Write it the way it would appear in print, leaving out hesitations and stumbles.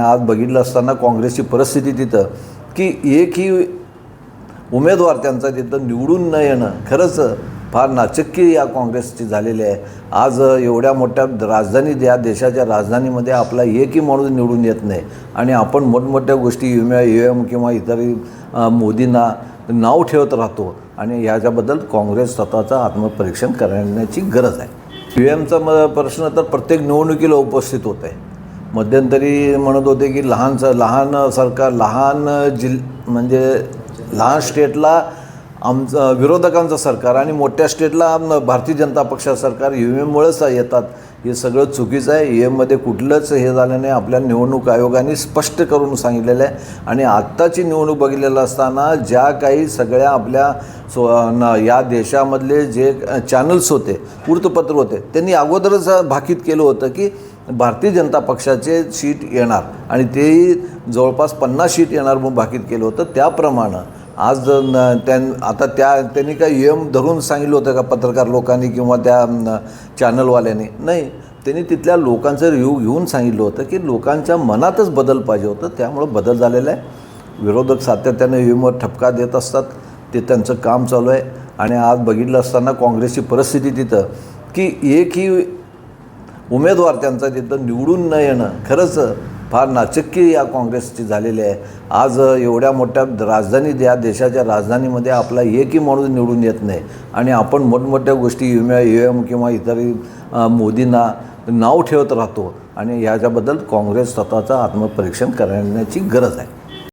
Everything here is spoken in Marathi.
आज बघितलं असताना काँग्रेसची परिस्थिती तिथं की एकही उमेदवार त्यांचा तिथं निवडून न येणं खरंच फार नाचक्की या काँग्रेसची झालेली आहे. आज एवढ्या मोठ्या राजधानी या देशाच्या राजधानीमध्ये आपला एकही माणूस निवडून येत नाही आणि आपण मोठमोठ्या गोष्टी EVM किंवा इतरही मोदींना नाव ठेवत राहतो आणि ह्याच्याबद्दल काँग्रेस स्वतःचं आत्मपरीक्षण करण्याची गरज आहे. EVMचा प्रश्न तर प्रत्येक निवडणुकीला उपस्थित होत आहे. मध्यंतरी म्हणत होते की लहान सरकार म्हणजे लहान स्टेटला आमचं विरोधकांचं सरकार आणि मोठ्या स्टेटला भारतीय जनता पक्षाचं सरकार EVMमुळेच येतात. हे सगळं चुकीचं आहे. EVMमध्ये कुठलंच हे झालं नाही. आपल्या निवडणूक आयोगाने स्पष्ट करून सांगितलेलं आहे आणि आत्ताची निवडणूक बघितलेलं असताना ज्या काही सगळ्या आपल्या या देशामधले जे चॅनल्स होते, वृत्तपत्र होते, त्यांनी अगोदरच भाकीत केलं होतं की भारतीय जनता पक्षाचे सीट येणार आणि तेही जवळपास 50 सीट येणार म्हणून भाकीत केलं होतं. त्याप्रमाणे आज त्यांनी काय EVM धरून सांगितलं होतं का पत्रकार लोकांनी किंवा त्या चॅनलवाल्यांनी? नाही, त्यांनी तिथल्या लोकांचं रिव्ह्यू घेऊन सांगितलं होतं की लोकांच्या मनातच बदल पाहिजे होतं. त्यामुळं बदल झालेला आहे. विरोधक सातत्यानं EVMवर ठपका देत असतात, ते त्यांचं काम चालू आहे. आणि आज बघितलं असताना काँग्रेसची परिस्थिती तिथं की एकही उमेदवार त्यांचा तिथं निवडून न येणं खरंच फार नाचक्की या काँग्रेसची झालेली आहे. आज एवढ्या मोठ्या राजधानी या देशाच्या राजधानीमध्ये आपला एकही माणूस निवडून येत नाही आणि आपण मोठमोठ्या गोष्टी EVM किंवा इतरही मोदींना नाव ठेवत राहतो आणि ह्याच्याबद्दल काँग्रेस स्वतःचं आत्मपरीक्षण करण्याची गरज आहे.